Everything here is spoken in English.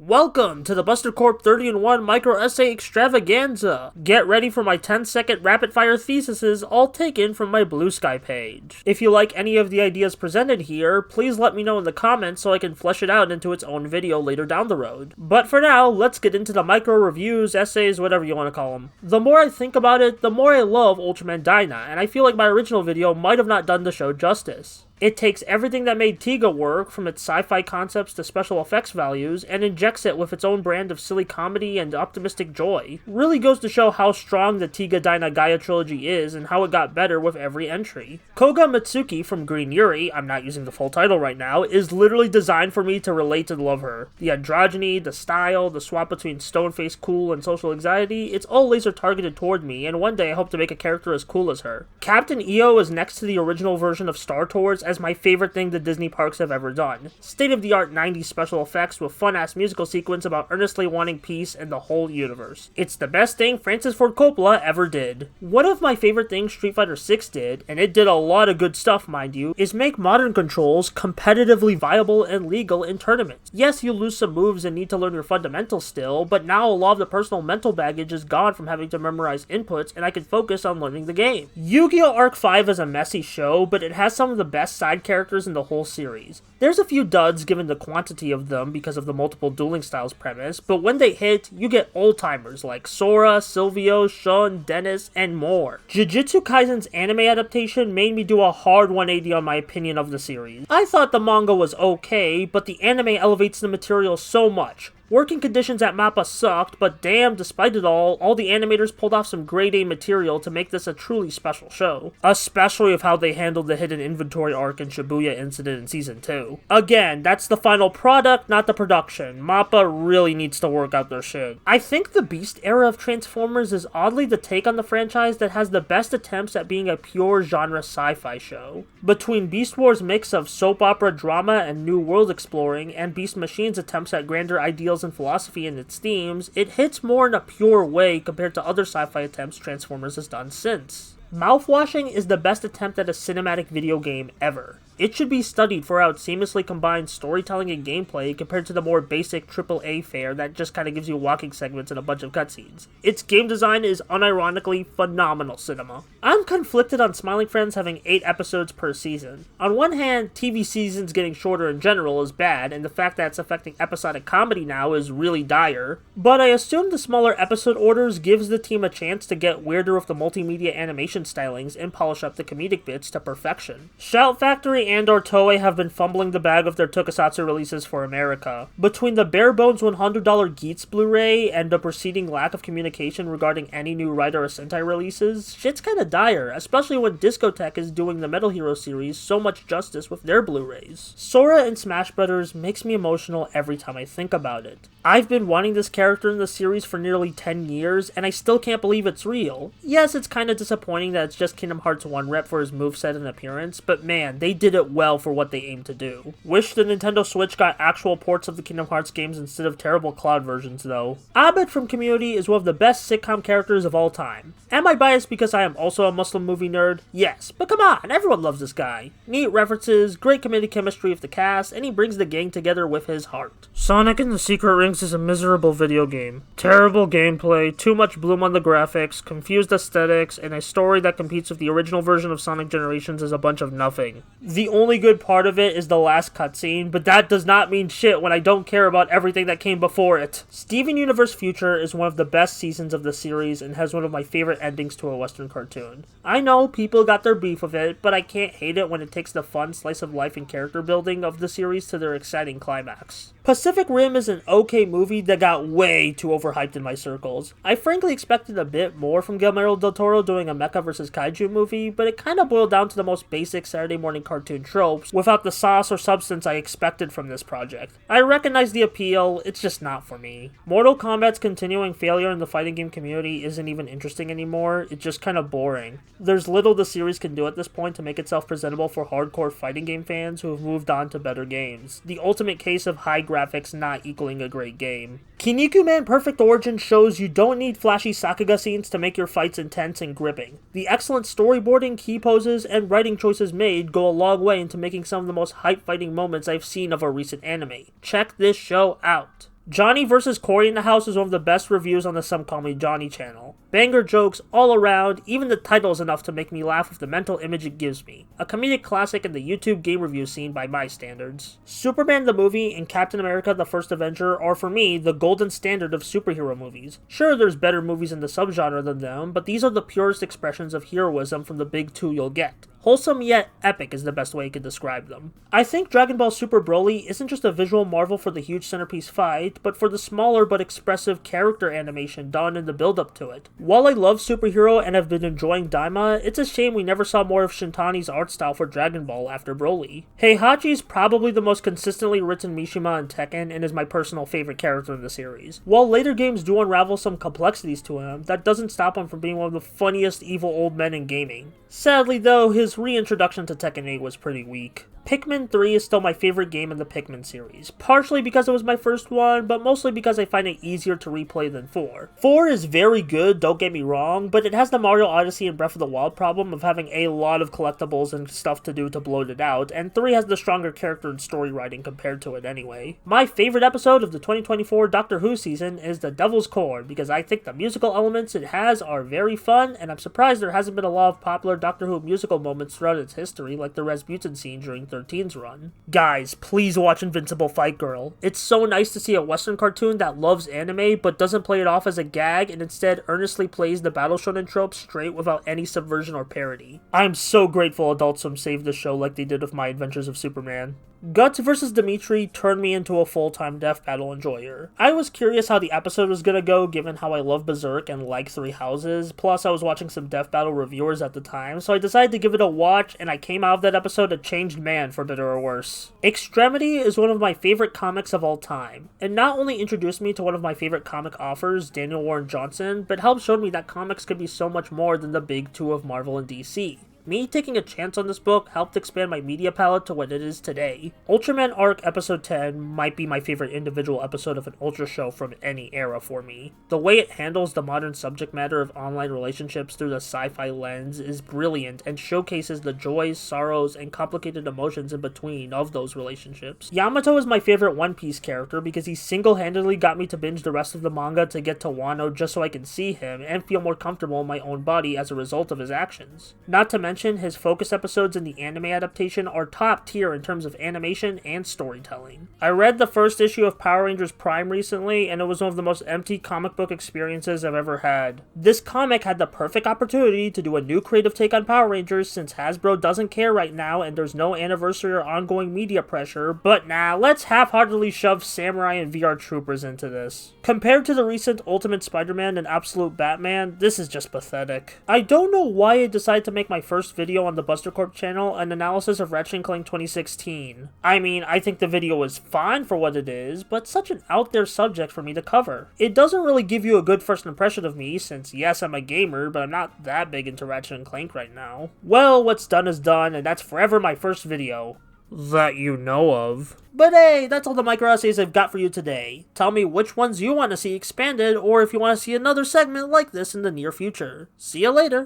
Welcome to the Buster Corp 30-in-1 Micro Essay Extravaganza! Get ready for my 10-second rapid-fire theses all taken from my Blue Sky page. If you like any of the ideas presented here, please let me know in the comments so I can flesh it out into its own video later down the road. But for now, let's get into the micro reviews, essays, whatever you want to call them. The more I think about it, the more I love Ultraman Dyna, and I feel like my original video might have not done the show justice. It takes everything that made Tiga work, from its sci-fi concepts to special effects values, and injects it with its own brand of silly comedy and optimistic joy. Really goes to show how strong the Tiga Dyna Gaia trilogy is and how it got better with every entry. Koga Mitsuki from Green Yuri, I'm not using the full title right now, is literally designed for me to relate and love her. The androgyny, the style, the swap between stone-faced cool and social anxiety, it's all laser targeted toward me, and one day I hope to make a character as cool as her. Captain EO is next to the original version of Star Tours as my favorite thing the Disney parks have ever done. State-of-the-art 90s special effects with fun-ass musical sequence about earnestly wanting peace in the whole universe. It's the best thing Francis Ford Coppola ever did. One of my favorite things Street Fighter 6 did, and it did a lot of good stuff mind you, is make modern controls competitively viable and legal in tournaments. Yes, you lose some moves and need to learn your fundamentals still, but now a lot of the personal mental baggage is gone from having to memorize inputs and I can focus on learning the game. Yu-Gi-Oh! Arc 5 is a messy show, but it has some of the best side characters in the whole series. There's a few duds given the quantity of them because of the multiple dueling styles premise, but when they hit, you get old-timers like Sora, Silvio, Shun, Dennis, and more. Jujutsu Kaisen's anime adaptation made me do a hard 180 on my opinion of the series. I thought the manga was okay, but the anime elevates the material so much. Working conditions at MAPPA sucked, but damn, despite it all the animators pulled off some grade A material to make this a truly special show. Especially with how they handled the hidden inventory arc and Shibuya incident in Season 2. Again, that's the final product, not the production. MAPPA really needs to work out their shit. I think the Beast era of Transformers is oddly the take on the franchise that has the best attempts at being a pure genre sci-fi show. Between Beast War's mix of soap opera drama and new world exploring, and Beast Machine's attempts at grander ideals and philosophy in its themes, it hits more in a pure way compared to other sci-fi attempts Transformers has done since. Mouthwashing is the best attempt at a cinematic video game ever. It should be studied for how it seamlessly combines storytelling and gameplay compared to the more basic AAA fare that just kinda gives you walking segments and a bunch of cutscenes. Its game design is unironically phenomenal cinema. I'm conflicted on Smiling Friends having 8 episodes per season. On one hand, TV seasons getting shorter in general is bad, and the fact that it's affecting episodic comedy now is really dire, but I assume the smaller episode orders gives the team a chance to get weirder with the multimedia animation stylings and polish up the comedic bits to perfection. Shout Factory and/or Toei have been fumbling the bag of their Tokusatsu releases for America. Between the bare-bones $100 Geats Blu-ray and the preceding lack of communication regarding any new Rider or Sentai releases, shit's kinda dire, especially when Discotek is doing the Metal Hero series so much justice with their Blu-rays. Sora in Smash Bros. Makes me emotional every time I think about it. I've been wanting this character in the series for nearly 10 years, and I still can't believe it's real. Yes, it's kinda disappointing that it's just Kingdom Hearts 1 rep for his moveset and appearance, but man, they did it well for what they aimed to do. Wish the Nintendo Switch got actual ports of the Kingdom Hearts games instead of terrible cloud versions though. Abed from Community is one of the best sitcom characters of all time. Am I biased because I am also a Muslim movie nerd? Yes, but come on, everyone loves this guy. Neat references, great comedic chemistry with the cast, and he brings the gang together with his heart. Sonic and the Secret Rings is a miserable video game. Terrible gameplay, too much bloom on the graphics, confused aesthetics, and a story that competes with the original version of Sonic Generations is a bunch of nothing. The only good part of it is the last cutscene, but that does not mean shit when I don't care about everything that came before it. Steven Universe Future is one of the best seasons of the series and has one of my favorite endings to a Western cartoon. I know people got their beef with it, but I can't hate it when it takes the fun slice of life and character building of the series to their exciting climax. Pacific Rim is an okay movie that got way too overhyped in my circles. I frankly expected a bit more from Guillermo del Toro doing a mecha vs. kaiju movie, but it kinda boiled down to the most basic Saturday morning cartoon tropes without the sauce or substance I expected from this project. I recognize the appeal, it's just not for me. Mortal Kombat's continuing failure in the fighting game community isn't even interesting anymore, it's just kinda boring. There's little the series can do at this point to make itself presentable for hardcore fighting game fans who have moved on to better games. The ultimate case of high graphics not equaling a great game. Kinnikuman Perfect Origin shows you don't need flashy Sakuga scenes to make your fights intense and gripping. The excellent storyboarding, key poses, and writing choices made go a long way into making some of the most hype fighting moments I've seen of a recent anime. Check this show out. Johnny vs. Cory in the House is one of the best reviews on the Some Call Me Johnny channel. Banger jokes all around, even the title is enough to make me laugh with the mental image it gives me. A comedic classic in the YouTube game review scene by my standards. Superman the movie and Captain America the First Avenger are for me the golden standard of superhero movies. Sure, there's better movies in the subgenre than them, but these are the purest expressions of heroism from the big two you'll get. Wholesome yet epic is the best way I could describe them. I think Dragon Ball Super Broly isn't just a visual marvel for the huge centerpiece fight, but for the smaller but expressive character animation done in the build-up to it. While I love superhero and have been enjoying Dyna, it's a shame we never saw more of Shintani's art style for Dragon Ball after Broly. Heihachi is probably the most consistently written Mishima in Tekken and is my personal favorite character in the series. While later games do unravel some complexities to him, that doesn't stop him from being one of the funniest evil old men in gaming. Sadly though, his reintroduction to Tekken 8 was pretty weak. Pikmin 3 is still my favorite game in the Pikmin series, partially because it was my first one, but mostly because I find it easier to replay than 4. 4 is very good, don't get me wrong, but it has the Mario Odyssey and Breath of the Wild problem of having a lot of collectibles and stuff to do to bloat it out, and 3 has the stronger character and story writing compared to it anyway. My favorite episode of the 2024 Doctor Who season is the Devil's Chord, because I think the musical elements it has are very fun, and I'm surprised there hasn't been a lot of popular Doctor Who musical moments throughout its history, like the Rasputin scene during 13's run. Guys, please watch Invincible Fight Girl. It's so nice to see a Western cartoon that loves anime but doesn't play it off as a gag and instead earnestly plays the battle shonen trope straight without any subversion or parody. I'm so grateful Adult Swim saved the show like they did with My Adventures of Superman. Guts vs. Dimitri turned me into a full-time death battle enjoyer. I was curious how the episode was gonna go given how I love Berserk and like Three Houses, plus I was watching some death battle reviewers at the time, so I decided to give it a watch and I came out of that episode a changed man for better or worse. Extremity is one of my favorite comics of all time. It not only introduced me to one of my favorite comic authors, Daniel Warren Johnson, but helped show me that comics could be so much more than the big two of Marvel and DC. Me taking a chance on this book helped expand my media palette to what it is today. Ultraman Arc Episode 10 might be my favorite individual episode of an Ultra show from any era for me. The way it handles the modern subject matter of online relationships through the sci-fi lens is brilliant and showcases the joys, sorrows, and complicated emotions in between of those relationships. Yamato is my favorite One Piece character because he single-handedly got me to binge the rest of the manga to get to Wano just so I can see him and feel more comfortable in my own body as a result of his actions. Not to mention, his focus episodes in the anime adaptation are top tier in terms of animation and storytelling. I read the first issue of Power Rangers Prime recently, and it was one of the most empty comic book experiences I've ever had. This comic had the perfect opportunity to do a new creative take on Power Rangers since Hasbro doesn't care right now and there's no anniversary or ongoing media pressure, but nah, let's half-heartedly shove Samurai and VR Troopers into this. Compared to the recent Ultimate Spider-Man and Absolute Batman, this is just pathetic. I don't know why I decided to make my first video on the Buster Corp channel an analysis of Ratchet & Clank 2016. I mean, I think the video was fine for what it is, but such an out there subject for me to cover. It doesn't really give you a good first impression of me, since yes, I'm a gamer, but I'm not that big into Ratchet & Clank right now. Well, what's done is done, and that's forever my first video. That you know of. But hey, that's all the micro essays I've got for you today. Tell me which ones you want to see expanded, or if you want to see another segment like this in the near future. See you later.